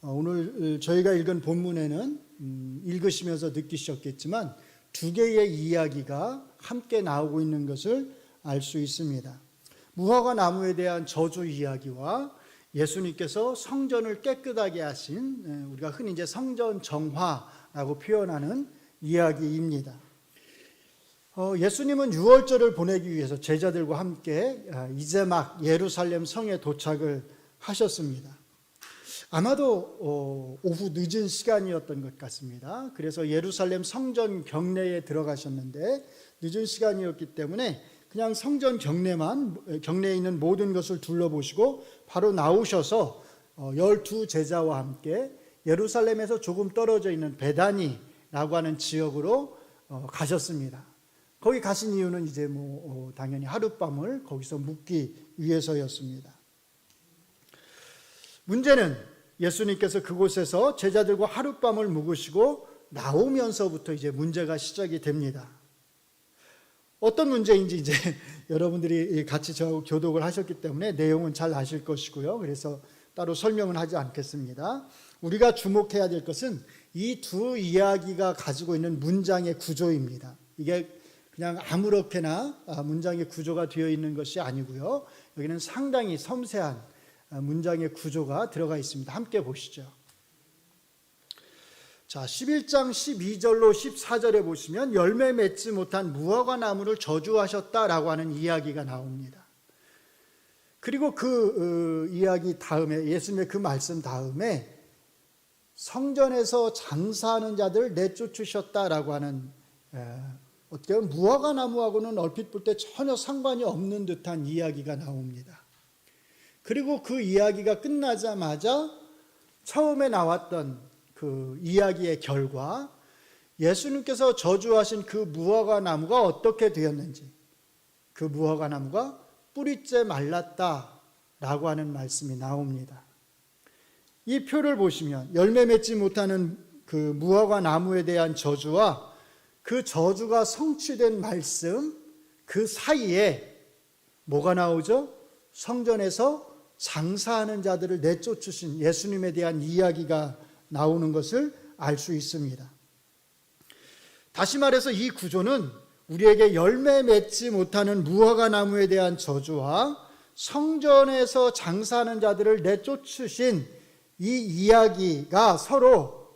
오늘 저희가 읽은 본문에는 읽으시면서 느끼셨겠지만 두 개의 이야기가 함께 나오고 있는 것을 알 수 있습니다. 무화과 나무에 대한 저주 이야기와 예수님께서 성전을 깨끗하게 하신, 우리가 흔히 이제 성전 정화라고 표현하는 이야기입니다. 예수님은 유월절을 보내기 위해서 제자들과 함께 이제 막 예루살렘 성에 도착을 하셨습니다. 아마도 오후 늦은 시간이었던 것 같습니다. 그래서 예루살렘 성전 경내에 들어가셨는데 늦은 시간이었기 때문에 그냥 성전 경내에 있는 모든 것을 둘러보시고 바로 나오셔서 12 제자와 함께 예루살렘에서 조금 떨어져 있는 베다니라고 하는 지역으로 가셨습니다. 거기 가신 이유는 이제 당연히 하룻밤을 거기서 묵기 위해서였습니다. 문제는 예수님께서 그곳에서 제자들과 하룻밤을 묵으시고 나오면서부터 이제 문제가 시작이 됩니다. 어떤 문제인지 이제 여러분들이 같이 저하고 교독을 하셨기 때문에 내용은 잘 아실 것이고요. 그래서 따로 설명은 하지 않겠습니다. 우리가 주목해야 될 것은 이 두 이야기가 가지고 있는 문장의 구조입니다. 이게 그냥 아무렇게나 문장의 구조가 되어 있는 것이 아니고요. 여기는 상당히 섬세한 문장의 구조가 들어가 있습니다. 함께 보시죠. 자, 11장 12절로 14절에 보시면 열매 맺지 못한 무화과 나무를 저주하셨다라고 하는 이야기가 나옵니다. 그리고 그 이야기 다음에, 예수님의 그 말씀 다음에 성전에서 장사하는 자들 내쫓으셨다라고 하는, 어떻게 보면 무화과 나무하고는 얼핏 볼 때 전혀 상관이 없는 듯한 이야기가 나옵니다. 그리고 그 이야기가 끝나자마자 처음에 나왔던 그 이야기의 결과, 예수님께서 저주하신 그 무화과 나무가 어떻게 되었는지, 그 무화과 나무가 뿌리째 말랐다라고 하는 말씀이 나옵니다. 이 표를 보시면 열매 맺지 못하는 그 무화과 나무에 대한 저주와 그 저주가 성취된 말씀, 그 사이에 뭐가 나오죠? 성전에서 장사하는 자들을 내쫓으신 예수님에 대한 이야기가 나오는 것을 알 수 있습니다. 다시 말해서 이 구조는 우리에게 열매 맺지 못하는 무화과 나무에 대한 저주와 성전에서 장사하는 자들을 내쫓으신 이 이야기가 서로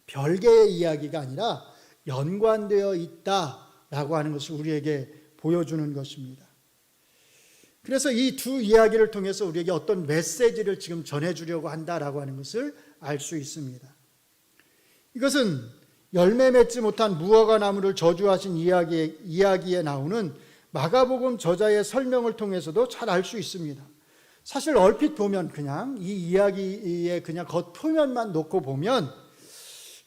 별개의 이야기가 아니라 연관되어 있다라고 하는 것을 우리에게 보여주는 것입니다. 그래서 이 두 이야기를 통해서 우리에게 어떤 메시지를 지금 전해주려고 한다라고 하는 것을 알 수 있습니다. 이것은 열매 맺지 못한 무화과 나무를 저주하신 이야기에 나오는 마가복음 저자의 설명을 통해서도 잘 알 수 있습니다. 사실 얼핏 보면 그냥 이 이야기의 그냥 겉표면만 놓고 보면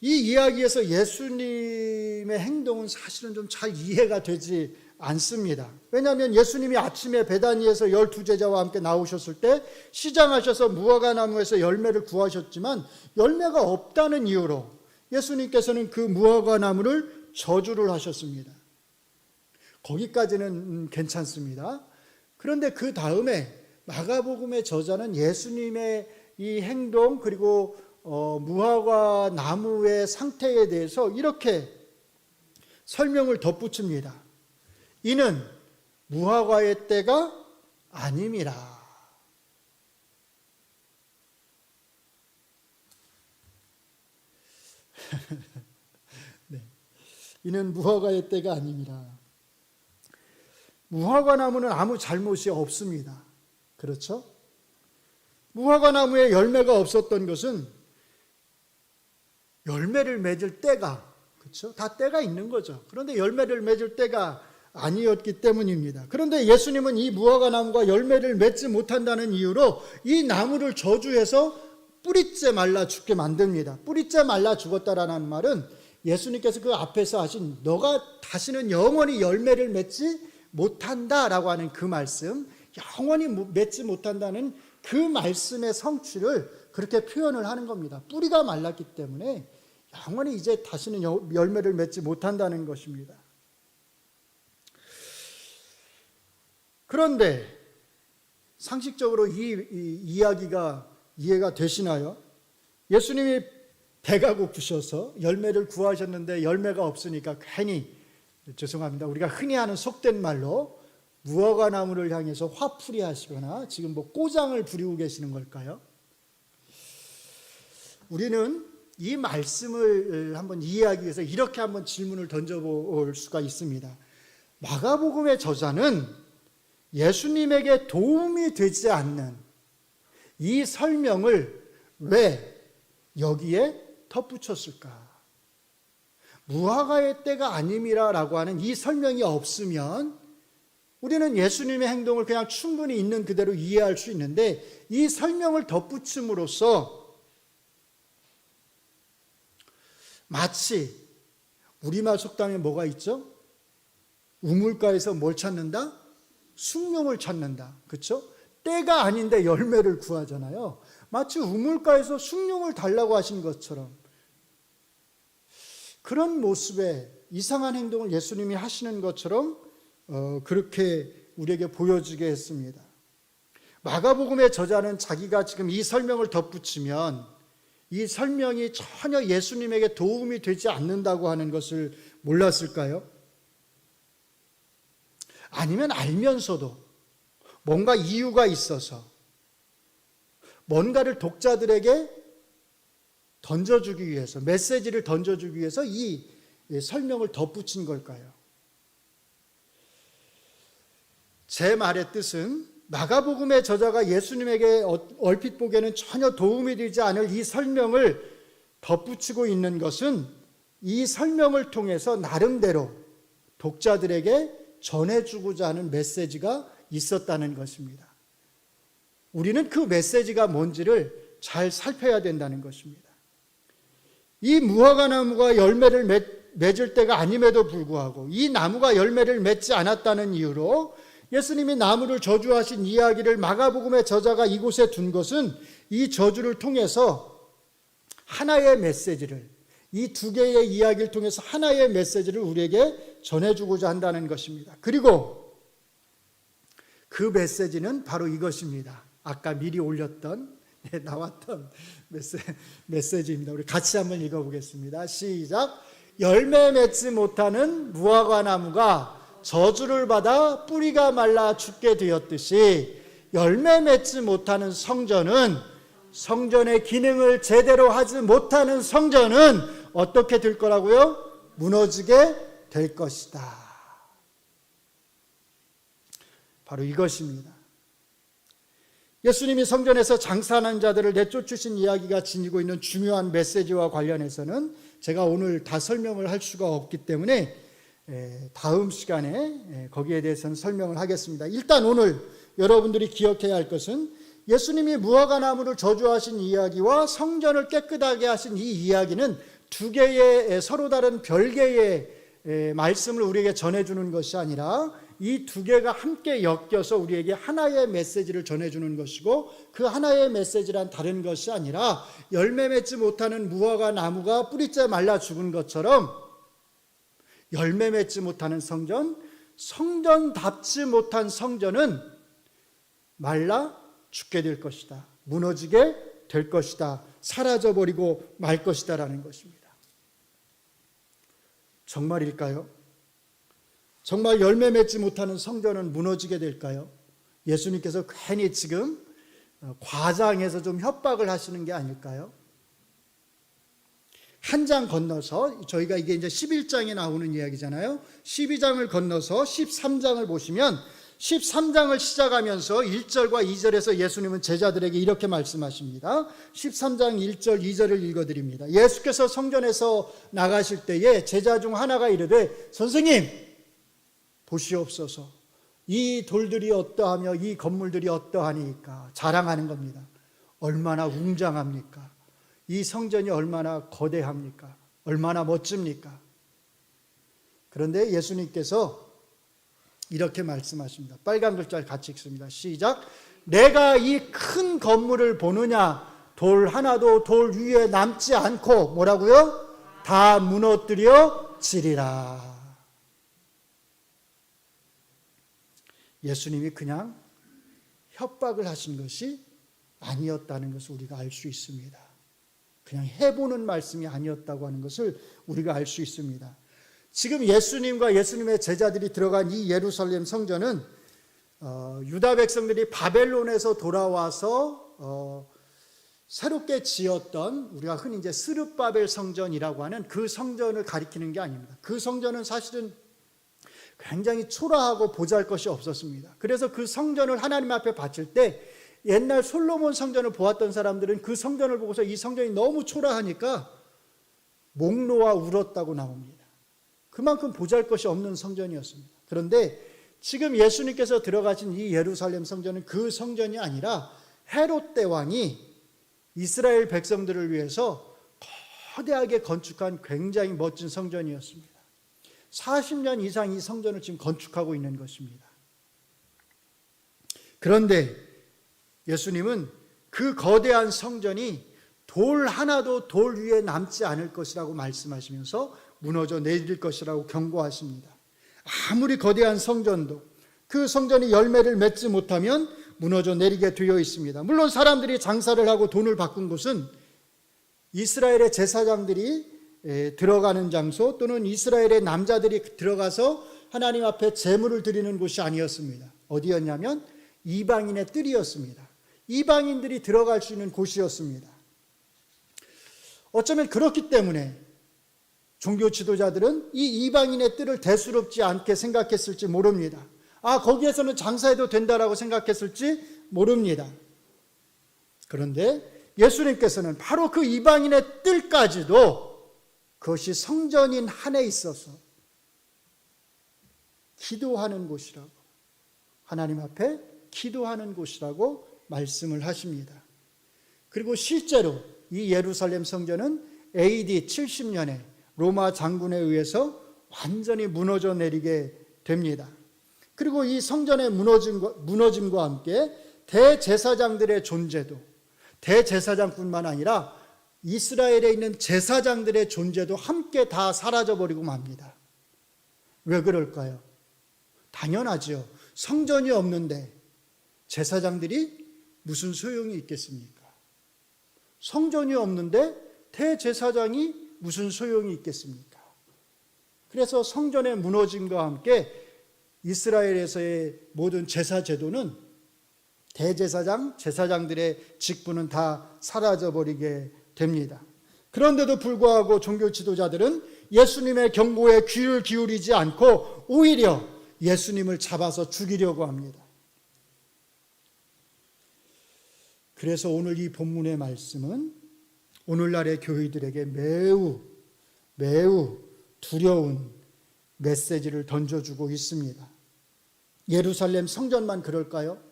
이 이야기에서 예수님의 행동은 사실은 좀 잘 이해가 되지 않습니다. 왜냐하면 예수님이 아침에 베다니에서 12 제자와 함께 나오셨을 때 시장하셔서 무화과 나무에서 열매를 구하셨지만 열매가 없다는 이유로 예수님께서는 그 무화과 나무를 저주를 하셨습니다. 거기까지는 괜찮습니다. 그런데 그 다음에 마가복음의 저자는 예수님의 이 행동 그리고 무화과 나무의 상태에 대해서 이렇게 설명을 덧붙입니다. 이는 무화과의 때가 아님이라. 네. 이는 무화과의 때가 아님이라. 무화과 나무는 아무 잘못이 없습니다. 그렇죠? 무화과 나무에 열매가 없었던 것은 열매를 맺을 때가, 그렇죠? 다 때가 있는 거죠. 그런데 열매를 맺을 때가 아니었기 때문입니다. 그런데 예수님은 이 무화과 나무가 열매를 맺지 못한다는 이유로 이 나무를 저주해서 뿌리째 말라 죽게 만듭니다. 뿌리째 말라 죽었다라는 말은 예수님께서 그 앞에서 하신 너가 다시는 영원히 열매를 맺지 못한다라고 하는 그 말씀, 영원히 맺지 못한다는 그 말씀의 성취를 그렇게 표현을 하는 겁니다. 뿌리가 말랐기 때문에 영원히 이제 다시는 열매를 맺지 못한다는 것입니다. 그런데 상식적으로 이 이야기가 이해가 되시나요? 예수님이 배가 고프셔서 열매를 구하셨는데 열매가 없으니까 괜히, 죄송합니다, 우리가 흔히 하는 속된 말로 무화과 나무를 향해서 화풀이 하시거나 지금 뭐 꼬장을 부리고 계시는 걸까요? 우리는 이 말씀을 한번 이해하기 위해서 이렇게 한번 질문을 던져볼 수가 있습니다. 마가복음의 저자는 예수님에게 도움이 되지 않는 이 설명을 왜 여기에 덧붙였을까? 무화과의 때가 아님이라라고 하는 이 설명이 없으면 우리는 예수님의 행동을 그냥 충분히 있는 그대로 이해할 수 있는데, 이 설명을 덧붙임으로써 마치 우리말 속담에 뭐가 있죠? 우물가에서 뭘 찾는다? 숭늉을 찾는다. 그렇죠? 때가 아닌데 열매를 구하잖아요. 마치 우물가에서 숭늉을 달라고 하신 것처럼 그런 모습에 이상한 행동을 예수님이 하시는 것처럼 그렇게 우리에게 보여지게 했습니다. 마가복음의 저자는 자기가 지금 이 설명을 덧붙이면 이 설명이 전혀 예수님에게 도움이 되지 않는다고 하는 것을 몰랐을까요? 아니면 알면서도 뭔가 이유가 있어서 뭔가를 독자들에게 던져주기 위해서, 메시지를 던져주기 위해서 이 설명을 덧붙인 걸까요? 제 말의 뜻은 마가복음의 저자가 예수님에게 얼핏 보기에는 전혀 도움이 되지 않을 이 설명을 덧붙이고 있는 것은 이 설명을 통해서 나름대로 독자들에게 전해주고자 하는 메시지가 있었다는 것입니다. 우리는 그 메시지가 뭔지를 잘 살펴야 된다는 것입니다. 이 무화과 나무가 열매를 맺을 때가 아님에도 불구하고 이 나무가 열매를 맺지 않았다는 이유로 예수님이 나무를 저주하신 이야기를 마가복음의 저자가 이곳에 둔 것은 이 저주를 통해서 하나의 메시지를, 이 두 개의 이야기를 통해서 하나의 메시지를 우리에게 전해주고자 한다는 것입니다. 그리고 그 메시지는 바로 이것입니다. 아까 미리 올렸던, 나왔던 메시지입니다. 우리 같이 한번 읽어보겠습니다. 시작. 열매 맺지 못하는 무화과 나무가 저주를 받아 뿌리가 말라 죽게 되었듯이 열매 맺지 못하는 성전은, 성전의 기능을 제대로 하지 못하는 성전은 어떻게 될 거라고요? 무너지게 될 것이다. 바로 이것입니다. 예수님이 성전에서 장사하는 자들을 내쫓으신 이야기가 지니고 있는 중요한 메시지와 관련해서는 제가 오늘 다 설명을 할 수가 없기 때문에 다음 시간에 거기에 대해서는 설명을 하겠습니다. 일단 오늘 여러분들이 기억해야 할 것은 예수님이 무화과 나무를 저주하신 이야기와 성전을 깨끗하게 하신 이 이야기는 두 개의 서로 다른 별개의 말씀을 우리에게 전해주는 것이 아니라 이 두 개가 함께 엮여서 우리에게 하나의 메시지를 전해주는 것이고, 그 하나의 메시지란 다른 것이 아니라 열매 맺지 못하는 무화과 나무가 뿌리째 말라 죽은 것처럼 열매 맺지 못하는 성전, 성전답지 못한 성전은 말라 죽게 될 것이다. 무너지게 될 것이다. 사라져버리고 말 것이다 라는 것입니다. 정말일까요? 정말 열매 맺지 못하는 성전은 무너지게 될까요? 예수님께서 괜히 지금 과장해서 좀 협박을 하시는 게 아닐까요? 한 장 건너서, 저희가 이게 이제 11장에 나오는 이야기잖아요. 12장을 건너서 13장을 보시면 13장을 시작하면서 1절과 2절에서 예수님은 제자들에게 이렇게 말씀하십니다. 13장 1절 2절을 읽어드립니다. 예수께서 성전에서 나가실 때에 제자 중 하나가 이르되 선생님 보시옵소서, 이 돌들이 어떠하며 이 건물들이 어떠하니까, 자랑하는 겁니다. 얼마나 웅장합니까? 이 성전이 얼마나 거대합니까? 얼마나 멋집니까? 그런데 예수님께서 이렇게 말씀하십니다. 빨간 글자를 같이 읽습니다. 시작. 내가 이 큰 건물을 보느냐? 돌 하나도 돌 위에 남지 않고 뭐라고요? 다 무너뜨려 지리라. 예수님이 그냥 협박을 하신 것이 아니었다는 것을 우리가 알 수 있습니다. 그냥 해보는 말씀이 아니었다고 하는 것을 우리가 알 수 있습니다. 지금 예수님과 예수님의 제자들이 들어간 이 예루살렘 성전은 유다 백성들이 바벨론에서 돌아와서 새롭게 지었던, 우리가 흔히 이제 스룹바벨 성전이라고 하는 그 성전을 가리키는 게 아닙니다. 그 성전은 사실은 굉장히 초라하고 보잘것이 없었습니다. 그래서 그 성전을 하나님 앞에 바칠 때 옛날 솔로몬 성전을 보았던 사람들은 그 성전을 보고서 이 성전이 너무 초라하니까 목 놓아 울었다고 나옵니다. 그만큼 보잘것이 없는 성전이었습니다. 그런데 지금 예수님께서 들어가신 이 예루살렘 성전은 그 성전이 아니라 헤롯 대왕이 이스라엘 백성들을 위해서 거대하게 건축한 굉장히 멋진 성전이었습니다. 40년 이상 이 성전을 지금 건축하고 있는 것입니다. 그런데 예수님은 그 거대한 성전이 돌 하나도 돌 위에 남지 않을 것이라고 말씀하시면서 무너져 내릴 것이라고 경고하십니다. 아무리 거대한 성전도 그 성전이 열매를 맺지 못하면 무너져 내리게 되어 있습니다. 물론 사람들이 장사를 하고 돈을 바꾼 곳은 이스라엘의 제사장들이 들어가는 장소, 또는 이스라엘의 남자들이 들어가서 하나님 앞에 제물을 드리는 곳이 아니었습니다. 어디였냐면 이방인의 뜰이었습니다. 이방인들이 들어갈 수 있는 곳이었습니다. 어쩌면 그렇기 때문에 종교 지도자들은 이 이방인의 뜰을 대수롭지 않게 생각했을지 모릅니다. 거기에서는 장사해도 된다라고 생각했을지 모릅니다. 그런데 예수님께서는 바로 그 이방인의 뜰까지도 그것이 성전인 한에 있어서 기도하는 곳이라고, 하나님 앞에 기도하는 곳이라고 말씀을 하십니다. 그리고 실제로 이 예루살렘 성전은 AD 70년에 로마 장군에 의해서 완전히 무너져 내리게 됩니다. 그리고 이 성전의 무너짐과 함께 대제사장들의 존재도, 대제사장뿐만 아니라 이스라엘에 있는 제사장들의 존재도 함께 다 사라져버리고 맙니다. 왜 그럴까요? 당연하죠. 성전이 없는데 제사장들이 무슨 소용이 있겠습니까? 성전이 없는데 대제사장이 무슨 소용이 있겠습니까? 그래서 성전의 무너짐과 함께 이스라엘에서의 모든 제사 제도는, 대제사장, 제사장들의 직분은 다 사라져버리게 됩니다. 그런데도 불구하고 종교 지도자들은 예수님의 경고에 귀를 기울이지 않고 오히려 예수님을 잡아서 죽이려고 합니다. 그래서 오늘 이 본문의 말씀은 오늘날의 교회들에게 매우 두려운 메시지를 던져주고 있습니다. 예루살렘 성전만 그럴까요?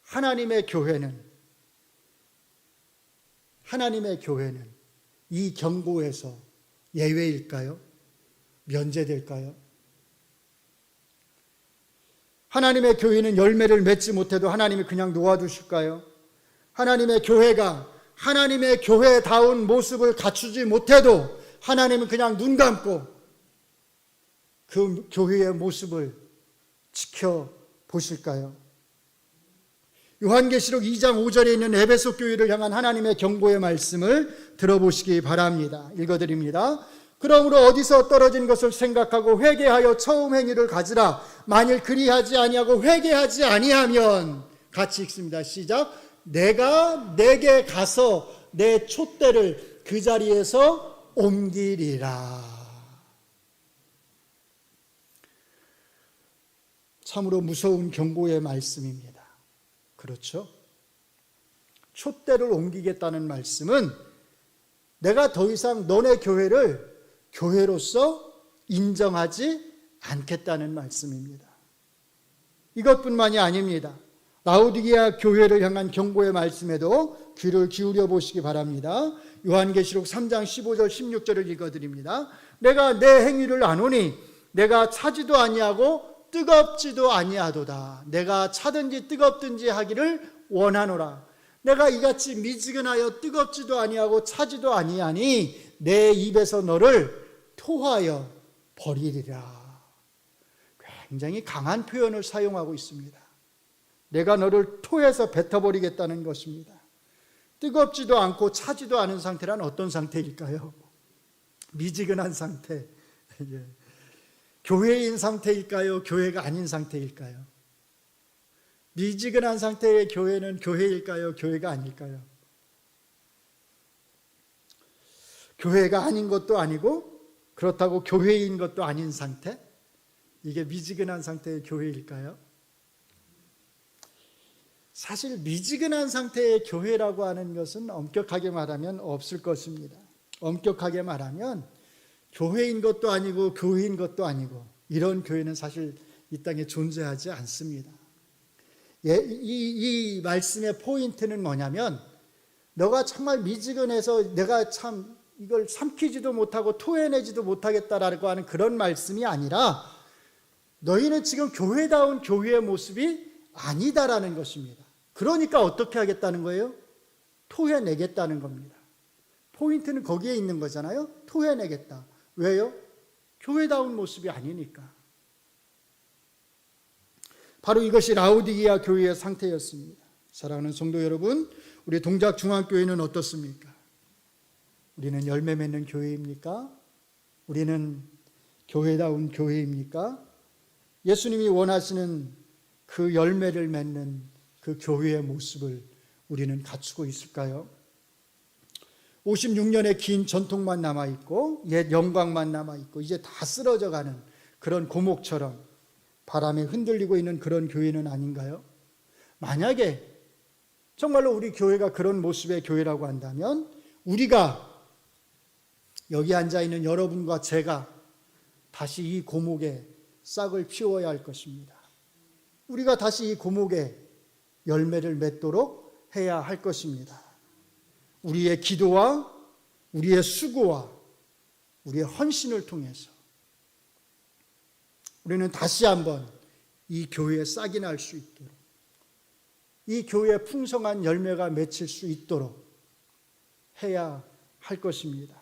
하나님의 교회는 이 경고에서 예외일까요? 면제될까요? 하나님의 교회는 열매를 맺지 못해도 하나님이 그냥 놓아두실까요? 하나님의 교회가 하나님의 교회다운 모습을 갖추지 못해도 하나님은 그냥 눈 감고 그 교회의 모습을 지켜보실까요? 요한계시록 2장 5절에 있는 에베소 교회를 향한 하나님의 경고의 말씀을 들어보시기 바랍니다. 읽어드립니다. 그러므로 어디서 떨어진 것을 생각하고 회개하여 처음 행위를 가지라. 만일 그리하지 아니하고 회개하지 아니하면, 같이 읽습니다. 시작. 내가 내게 가서 내 촛대를 그 자리에서 옮기리라. 참으로 무서운 경고의 말씀입니다. 그렇죠? 촛대를 옮기겠다는 말씀은 내가 더 이상 너네 교회를 교회로서 인정하지 않겠다는 말씀입니다. 이것뿐만이 아닙니다. 라오디게아 교회를 향한 경고의 말씀에도 귀를 기울여 보시기 바랍니다. 요한계시록 3장 15절 16절을 읽어드립니다. 내가 내 행위를 아노니 내가 차지도 아니하고 뜨겁지도 아니하도다. 내가 차든지 뜨겁든지 하기를 원하노라. 내가 이같이 미지근하여 뜨겁지도 아니하고 차지도 아니하니 내 입에서 너를 토하여 버리리라. 굉장히 강한 표현을 사용하고 있습니다. 내가 너를 토해서 뱉어버리겠다는 것입니다. 뜨겁지도 않고 차지도 않은 상태란 어떤 상태일까요? 미지근한 상태. 예. 교회인 상태일까요? 교회가 아닌 상태일까요? 미지근한 상태의 교회는 교회일까요? 교회가 아닐까요? 교회가 아닌 것도 아니고 그렇다고 교회인 것도 아닌 상태? 이게 미지근한 상태의 교회일까요? 사실 미지근한 상태의 교회라고 하는 것은 엄격하게 말하면 없을 것입니다. 엄격하게 말하면 교회인 것도 아니고 교회인 것도 아니고 이런 교회는 사실 이 땅에 존재하지 않습니다. 이 말씀의 포인트는 뭐냐면 너가 정말 미지근해서 내가 참 이걸 삼키지도 못하고 토해내지도 못하겠다라고 하는 그런 말씀이 아니라 너희는 지금 교회다운 교회의 모습이 아니다라는 것입니다. 그러니까 어떻게 하겠다는 거예요? 토해내겠다는 겁니다. 포인트는 거기에 있는 거잖아요. 토해내겠다. 왜요? 교회다운 모습이 아니니까. 바로 이것이 라오디게아 교회의 상태였습니다. 사랑하는 성도 여러분, 우리 동작중앙교회는 어떻습니까? 우리는 열매 맺는 교회입니까? 우리는 교회다운 교회입니까? 예수님이 원하시는 그 열매를 맺는 그 교회의 모습을 우리는 갖추고 있을까요? 56년의 긴 전통만 남아있고 옛 영광만 남아있고 이제 다 쓰러져가는 그런 고목처럼 바람에 흔들리고 있는 그런 교회는 아닌가요? 만약에 정말로 우리 교회가 그런 모습의 교회라고 한다면 우리가 여기 앉아있는 여러분과 제가 다시 이 고목에 싹을 피워야 할 것입니다. 우리가 다시 이 고목에 열매를 맺도록 해야 할 것입니다. 우리의 기도와 우리의 수고와 우리의 헌신을 통해서 우리는 다시 한번 이 교회에 싹이 날 수 있도록 이 교회에 풍성한 열매가 맺힐 수 있도록 해야 할 것입니다.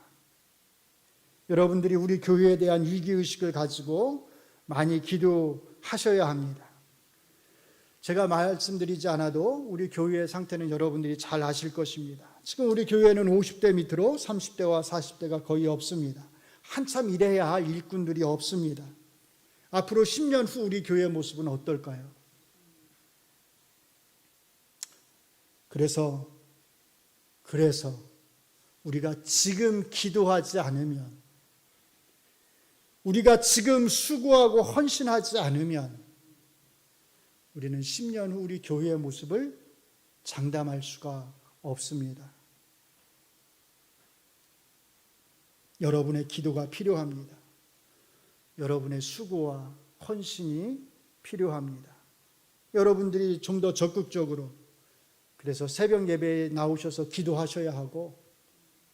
여러분들이 우리 교회에 대한 위기의식을 가지고 많이 기도하셔야 합니다. 제가 말씀드리지 않아도 우리 교회의 상태는 여러분들이 잘 아실 것입니다. 지금 우리 교회는 50대 밑으로 30대와 40대가 거의 없습니다. 한참 일해야 할 일꾼들이 없습니다. 앞으로 10년 후 우리 교회의 모습은 어떨까요? 그래서 우리가 지금 기도하지 않으면 우리가 지금 수고하고 헌신하지 않으면 우리는 10년 후 우리 교회의 모습을 장담할 수가 없습니다. 여러분의 기도가 필요합니다. 여러분의 수고와 헌신이 필요합니다. 여러분들이 좀 더 적극적으로 그래서 새벽 예배에 나오셔서 기도하셔야 하고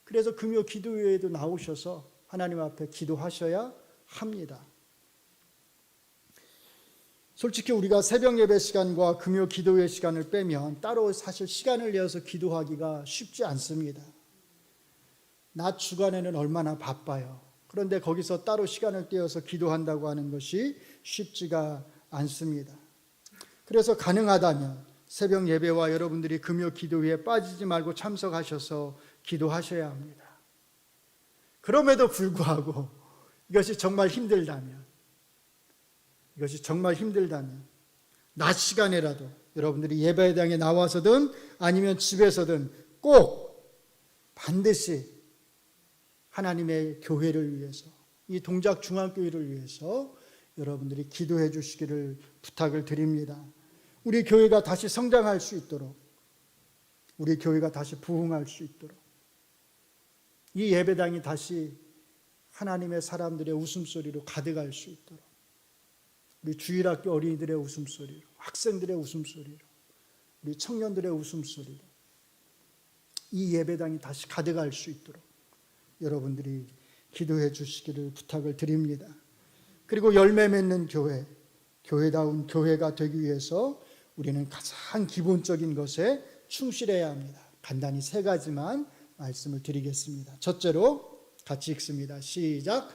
그래서 금요 기도회에도 나오셔서 하나님 앞에 기도하셔야 합니다. 솔직히 우리가 새벽 예배 시간과 금요 기도회 시간을 빼면 따로 사실 시간을 내어서 기도하기가 쉽지 않습니다. 낮 주간에는 얼마나 바빠요. 그런데 거기서 따로 시간을 떼어서 기도한다고 하는 것이 쉽지가 않습니다. 그래서 가능하다면 새벽 예배와 여러분들이 금요 기도회에 빠지지 말고 참석하셔서 기도하셔야 합니다. 그럼에도 불구하고 이것이 정말 힘들다면 낮 시간에라도 여러분들이 예배당에 나와서든 아니면 집에서든 꼭 반드시 하나님의 교회를 위해서 이 동작중앙교회를 위해서 여러분들이 기도해 주시기를 부탁을 드립니다. 우리 교회가 다시 성장할 수 있도록 우리 교회가 다시 부흥할 수 있도록 이 예배당이 다시 하나님의 사람들의 웃음소리로 가득할 수 있도록 우리 주일학교 어린이들의 웃음소리로 학생들의 웃음소리로 우리 청년들의 웃음소리로 이 예배당이 다시 가득할 수 있도록 여러분들이 기도해 주시기를 부탁을 드립니다. 그리고 열매 맺는 교회, 교회다운 교회가 되기 위해서 우리는 가장 기본적인 것에 충실해야 합니다. 간단히 3가지만 말씀을 드리겠습니다. 첫째로 같이 읽습니다. 시작.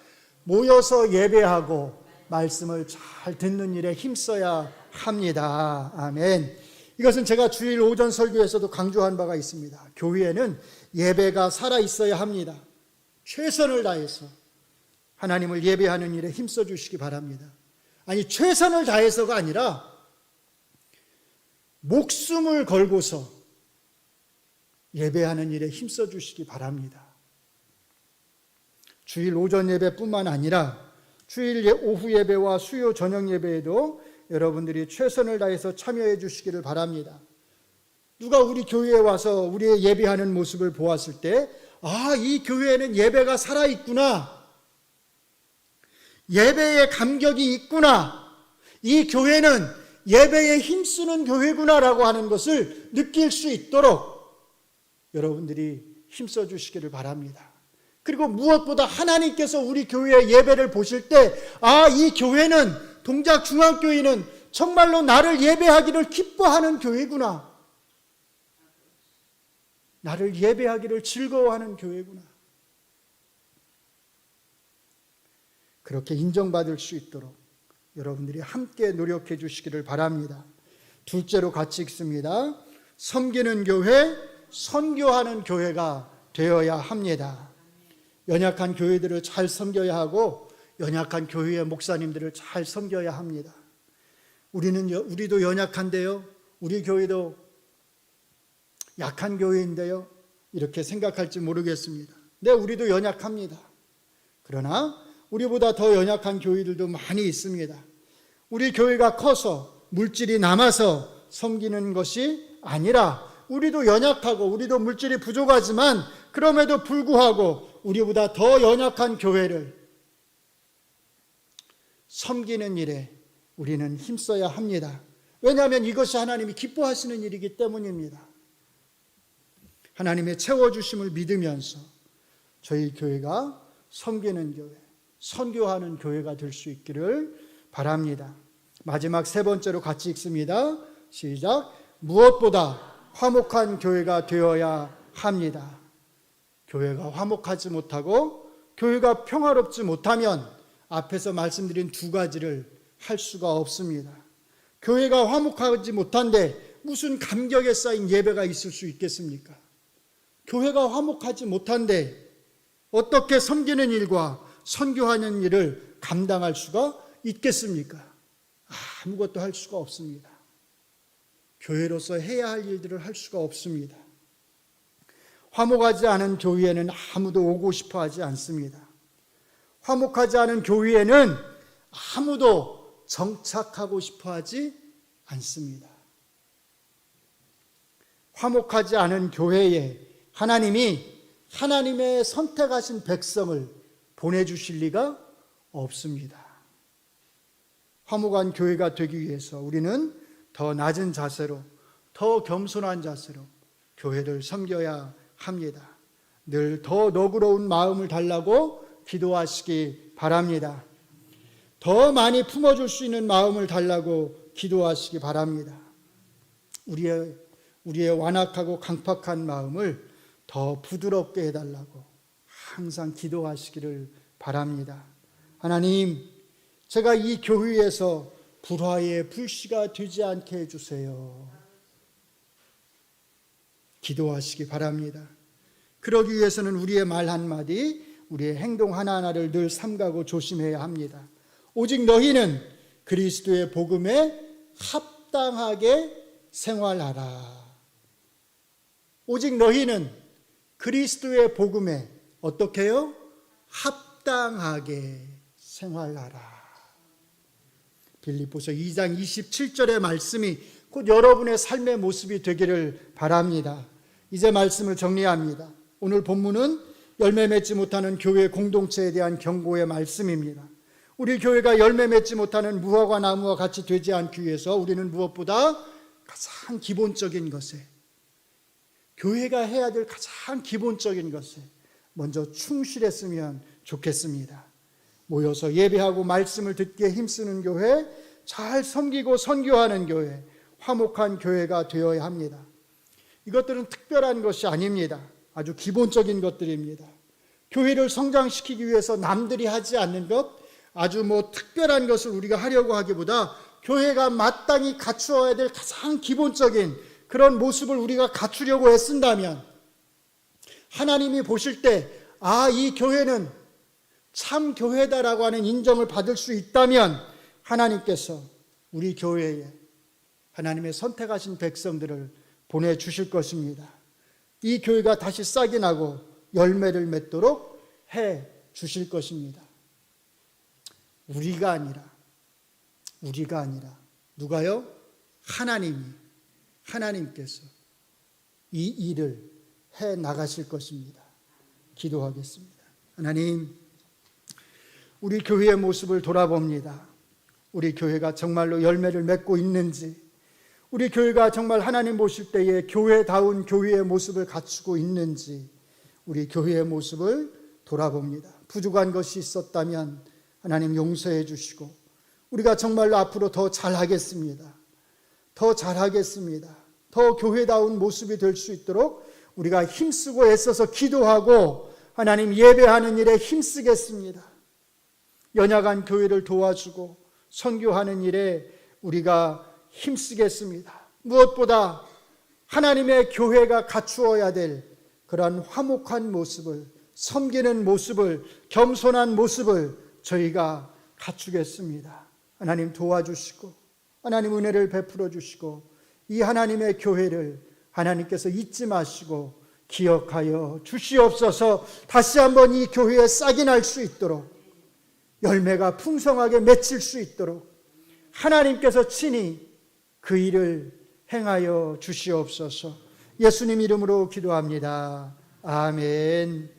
모여서 예배하고 말씀을 잘 듣는 일에 힘써야 합니다. 아멘. 이것은 제가 주일 오전 설교에서도 강조한 바가 있습니다. 교회에는 예배가 살아 있어야 합니다. 최선을 다해서 하나님을 예배하는 일에 힘써 주시기 바랍니다. 아니, 최선을 다해서가 아니라 목숨을 걸고서 예배하는 일에 힘써 주시기 바랍니다. 주일 오전 예배뿐만 아니라 주일 오후 예배와 수요 저녁 예배에도 여러분들이 최선을 다해서 참여해 주시기를 바랍니다. 누가 우리 교회에 와서 우리의 예배하는 모습을 보았을 때, 아, 이 교회에는 예배가 살아있구나, 예배에 감격이 있구나, 이 교회는 예배에 힘쓰는 교회구나라고 하는 것을 느낄 수 있도록 여러분들이 힘써 주시기를 바랍니다. 그리고 무엇보다 하나님께서 우리 교회의 예배를 보실 때, 아, 이 교회는, 동작중앙교회는 정말로 나를 예배하기를 기뻐하는 교회구나, 나를 예배하기를 즐거워하는 교회구나, 그렇게 인정받을 수 있도록 여러분들이 함께 노력해 주시기를 바랍니다. 둘째로 같이 읽습니다. 섬기는 교회, 선교하는 교회가 되어야 합니다. 연약한 교회들을 잘 섬겨야 하고 연약한 교회의 목사님들을 잘 섬겨야 합니다. 우리도 연약한데요, 우리 교회도 약한 교회인데요, 이렇게 생각할지 모르겠습니다. 네, 우리도 연약합니다. 그러나 우리보다 더 연약한 교회들도 많이 있습니다. 우리 교회가 커서 물질이 남아서 섬기는 것이 아니라 우리도 연약하고 우리도 물질이 부족하지만 그럼에도 불구하고 우리보다 더 연약한 교회를 섬기는 일에 우리는 힘써야 합니다. 왜냐하면 이것이 하나님이 기뻐하시는 일이기 때문입니다. 하나님의 채워주심을 믿으면서 저희 교회가 섬기는 교회, 선교하는 교회가 될 수 있기를 바랍니다. 마지막 세 번째로 같이 읽습니다. 시작. 무엇보다 화목한 교회가 되어야 합니다. 교회가 화목하지 못하고 교회가 평화롭지 못하면 앞에서 말씀드린 두 가지를 할 수가 없습니다. 교회가 화목하지 못한데 무슨 감격에 쌓인 예배가 있을 수 있겠습니까? 교회가 화목하지 못한데 어떻게 섬기는 일과 선교하는 일을 감당할 수가 있겠습니까? 아무것도 할 수가 없습니다. 교회로서 해야 할 일들을 할 수가 없습니다. 화목하지 않은 교회에는 아무도 오고 싶어 하지 않습니다. 화목하지 않은 교회에는 아무도 정착하고 싶어 하지 않습니다. 화목하지 않은 교회에 하나님이 하나님의 선택하신 백성을 보내주실 리가 없습니다. 화목한 교회가 되기 위해서 우리는 더 낮은 자세로, 더 겸손한 자세로 교회를 섬겨야 합니다. 늘 더 너그러운 마음을 달라고 기도하시기 바랍니다. 더 많이 품어줄 수 있는 마음을 달라고 기도하시기 바랍니다. 우리의 완악하고 강팍한 마음을 더 부드럽게 해달라고 항상 기도하시기를 바랍니다. 하나님, 제가 이 교회에서 불화의 불씨가 되지 않게 해주세요. 기도하시기 바랍니다. 그러기 위해서는 우리의 말 한마디, 우리의 행동 하나하나를 늘 삼가고 조심해야 합니다. 오직 너희는 그리스도의 복음에 합당하게 생활하라. 오직 너희는 그리스도의 복음에 어떻게 해요? 합당하게 생활하라. 빌립보서 2장 27절의 말씀이 곧 여러분의 삶의 모습이 되기를 바랍니다. 이제 말씀을 정리합니다. 오늘 본문은 열매 맺지 못하는 교회 공동체에 대한 경고의 말씀입니다. 우리 교회가 열매 맺지 못하는 무화과 나무와 같이 되지 않기 위해서 우리는 무엇보다 가장 기본적인 것에, 교회가 해야 될 가장 기본적인 것에 먼저 충실했으면 좋겠습니다. 모여서 예배하고 말씀을 듣기에 힘쓰는 교회, 잘 섬기고 선교하는 교회, 화목한 교회가 되어야 합니다. 이것들은 특별한 것이 아닙니다. 아주 기본적인 것들입니다. 교회를 성장시키기 위해서 남들이 하지 않는 것, 아주 특별한 것을 우리가 하려고 하기보다 교회가 마땅히 갖추어야 될 가장 기본적인 그런 모습을 우리가 갖추려고 애쓴다면, 하나님이 보실 때 이 교회는 참 교회다라고 하는 인정을 받을 수 있다면, 하나님께서 우리 교회에 하나님의 선택하신 백성들을 보내주실 것입니다. 이 교회가 다시 싹이 나고 열매를 맺도록 해 주실 것입니다. 우리가 아니라 누가요? 하나님께서 이 일을 해 나가실 것입니다. 기도하겠습니다. 하나님, 우리 교회의 모습을 돌아봅니다. 우리 교회가 정말로 열매를 맺고 있는지, 우리 교회가 정말 하나님 보실 때에 교회다운 교회의 모습을 갖추고 있는지, 우리 교회의 모습을 돌아봅니다. 부족한 것이 있었다면 하나님 용서해 주시고, 우리가 정말로 앞으로 더 잘하겠습니다. 더 교회다운 모습이 될 수 있도록 우리가 힘쓰고 애써서 기도하고 하나님 예배하는 일에 힘쓰겠습니다. 연약한 교회를 도와주고 선교하는 일에 우리가 힘쓰겠습니다. 무엇보다 하나님의 교회가 갖추어야 될 그러한 화목한 모습을, 섬기는 모습을, 겸손한 모습을 저희가 갖추겠습니다. 하나님 도와주시고, 하나님 은혜를 베풀어 주시고, 이 하나님의 교회를 하나님께서 잊지 마시고 기억하여 주시옵소서. 다시 한번 이 교회에 싹이 날 수 있도록, 열매가 풍성하게 맺힐 수 있도록 하나님께서 친히 그 일을 행하여 주시옵소서. 예수님 이름으로 기도합니다. 아멘.